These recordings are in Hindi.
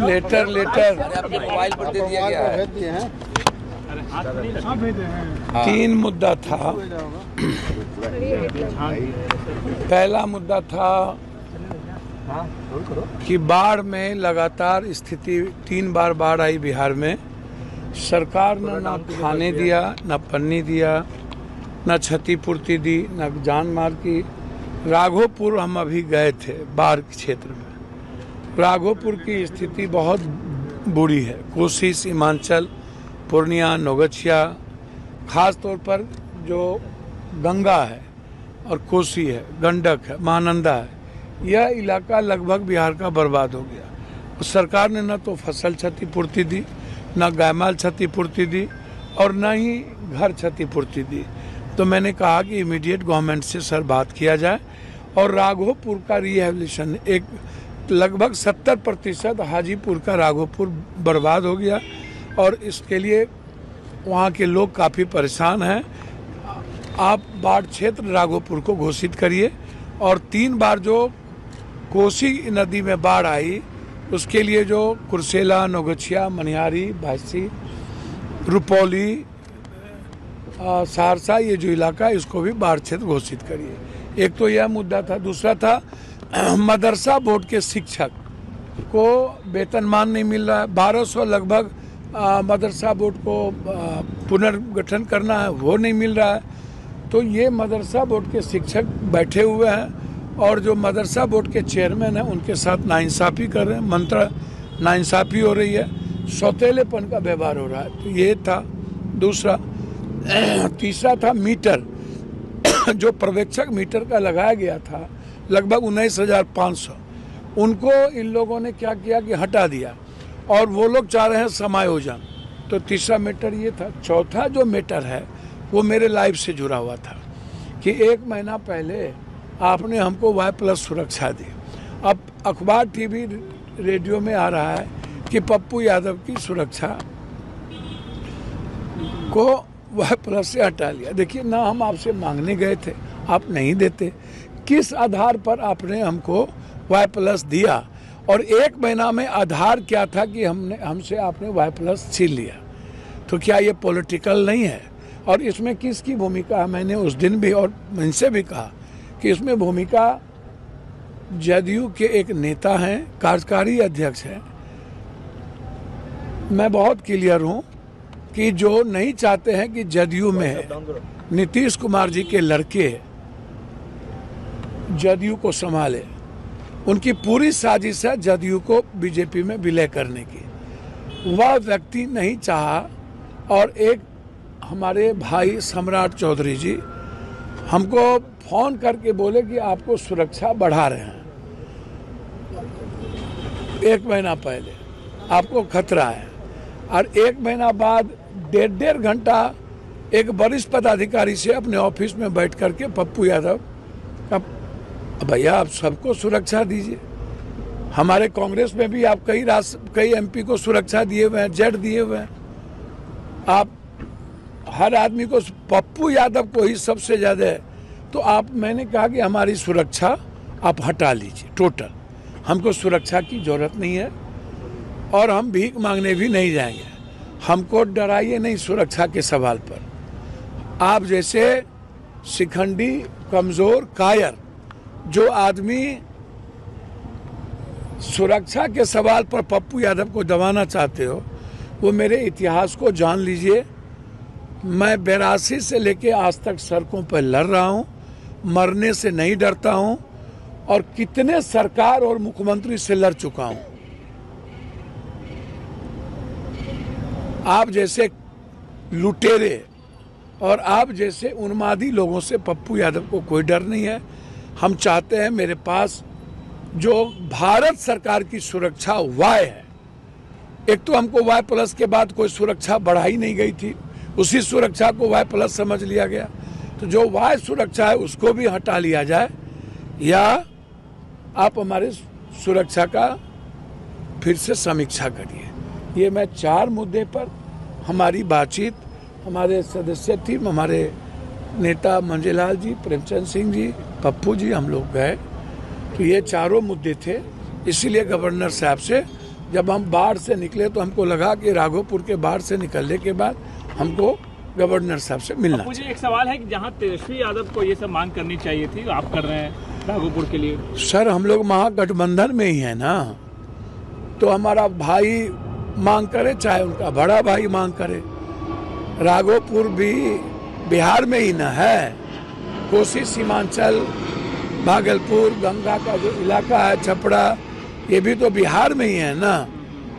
लेटर अपने मोबाइल पर दे दिया गया है। 3 मुद्दा था। पहला मुद्दा था कि बाढ़ में लगातार स्थिति 3 बार बाढ़ आई बिहार में। सरकार ने ना खाने दिया, ना पन्नी दिया, न क्षतिपूर्ति दी, न जान मार की। राघोपुर हम अभी गए थे बाढ़ क्षेत्र में। राघोपुर की स्थिति बहुत बुरी है। कोसी, सीमांचल, पूर्णिया, नौगछिया, खास तौर पर जो गंगा है और कोसी है, गंडक है, महानंदा है, यह इलाका लगभग बिहार का बर्बाद हो गया। सरकार ने न तो फसल क्षतिपूर्ति दी, न गायमाल क्षतिपूर्ति दी और न ही घर क्षतिपूर्ति दी। तो मैंने कहा कि इमीडिएट गवर्नमेंट से सर बात किया जाए और राघोपुर का रिहेबिलिटेशन, एक लगभग 70% हाजीपुर का राघोपुर बर्बाद हो गया और इसके लिए वहाँ के लोग काफ़ी परेशान हैं। आप बाढ़ क्षेत्र राघोपुर को घोषित करिए और 3 बार जो कोसी नदी में बाढ़ आई उसके लिए जो कुर्सेला, नौगछिया, मनिहारी, भाईसी, रुपौली, सहरसा, ये जो इलाका है इसको भी बाढ़ क्षेत्र घोषित करिए। एक तो यह मुद्दा था। दूसरा था मदरसा बोर्ड के शिक्षक को वेतनमान नहीं मिल रहा है। 1200 लगभग मदरसा बोर्ड को पुनर्गठन करना है, वो नहीं मिल रहा है। तो ये मदरसा बोर्ड के शिक्षक बैठे हुए हैं और जो मदरसा बोर्ड के चेयरमैन हैं उनके साथ नाइंसाफ़ी कर रहे हैं, नाइंसाफ़ी हो रही है, सौतेलेपन का व्यवहार हो रहा है। तो ये था दूसरा। तीसरा था मीटर, जो पर्यवेक्षक मीटर का लगाया गया था लगभग 19,500, उनको इन लोगों ने क्या किया कि हटा दिया और वो लोग चाह रहे हैं समायोजन। तो तीसरा मैटर ये था। चौथा जो मैटर है वो मेरे लाइफ से जुड़ा हुआ था कि 1 महीना पहले आपने हमको Y+ सुरक्षा दी। अब अखबार, टीवी, रेडियो में आ रहा है कि पप्पू यादव की सुरक्षा को Y+ से हटा लिया। देखिए ना, हम आपसे मांगने गए थे, आप नहीं देते। किस आधार पर आपने हमको Y+ दिया? और 1 महीना में आधार क्या था कि हमसे आपने Y+ छीन लिया? तो क्या ये पॉलिटिकल नहीं है? और इसमें किसकी भूमिका है? मैंने उस दिन भी और इनसे भी कहा कि इसमें भूमिका जदयू के एक नेता हैं, कार्यकारी अध्यक्ष हैं। मैं बहुत क्लियर हूँ कि जो नहीं चाहते हैं कि जदयू में नीतीश कुमार जी के लड़के जदयू को संभाले, उनकी पूरी साजिश है जदयू को बीजेपी में विलय करने की। वह व्यक्ति नहीं चाहा और एक हमारे भाई सम्राट चौधरी जी हमको फोन करके बोले कि आपको सुरक्षा बढ़ा रहे हैं 1 महीना पहले, आपको खतरा है। और 1 महीना बाद 1.5 घंटा एक वरिष्ठ पदाधिकारी से अपने ऑफिस में बैठ करके पप्पू यादव का, भैया आप सबको सुरक्षा दीजिए। हमारे कांग्रेस में भी आप कई MP को सुरक्षा दिए हुए हैं, जेड दिए हुए हैं। आप हर आदमी को, पप्पू यादव को ही सबसे ज़्यादा है। तो मैंने कहा कि हमारी सुरक्षा आप हटा लीजिए टोटल, हमको सुरक्षा की ज़रूरत नहीं है और हम भीख मांगने भी नहीं जाएंगे। हमको डराइए नहीं सुरक्षा के सवाल पर। आप जैसे शिखंडी, कमज़ोर, कायर जो आदमी सुरक्षा के सवाल पर पप्पू यादव को दबाना चाहते हो, वो मेरे इतिहास को जान लीजिए। मैं 82 से लेके आज तक सड़कों पर लड़ रहा हूँ, मरने से नहीं डरता हूँ और कितने सरकार और मुख्यमंत्री से लड़ चुका हूँ। आप जैसे लुटेरे और आप जैसे उन्मादी लोगों से पप्पू यादव को कोई डर नहीं है। हम चाहते हैं मेरे पास जो भारत सरकार की सुरक्षा Y है। एक तो हमको Y+ के बाद कोई सुरक्षा बढ़ाई नहीं गई थी, उसी सुरक्षा को Y+ समझ लिया गया। तो जो Y सुरक्षा है उसको भी हटा लिया जाए या आप हमारे सुरक्षा का फिर से समीक्षा करिए। ये मैं 4 मुद्दे पर हमारी बातचीत, हमारे सदस्य थी, हमारे नेता मंझेलाल जी, प्रेमचंद सिंह जी, पप्पू जी, हम लोग गए। तो ये चारों मुद्दे थे, इसीलिए गवर्नर साहब से जब हम बाढ़ से निकले तो हमको लगा कि राघोपुर के बाढ़ से निकलने के बाद हमको गवर्नर साहब से मिलना मुझे एक सवाल है कि जहां तेजस्वी यादव को ये सब मांग करनी चाहिए थी, आप कर रहे हैं राघोपुर के लिए। सर हम लोग महागठबंधन में ही है ना, तो हमारा भाई मांग करे चाहे उनका बड़ा भाई मांग करे। राघोपुर भी बिहार में ही ना है, कोसी सीमांचल, भागलपुर, गंगा का जो इलाका है, छपरा, ये भी तो बिहार में ही है ना।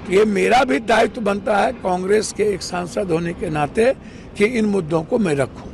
तो ये मेरा भी दायित्व बनता है कांग्रेस के एक सांसद होने के नाते कि इन मुद्दों को मैं रखूं।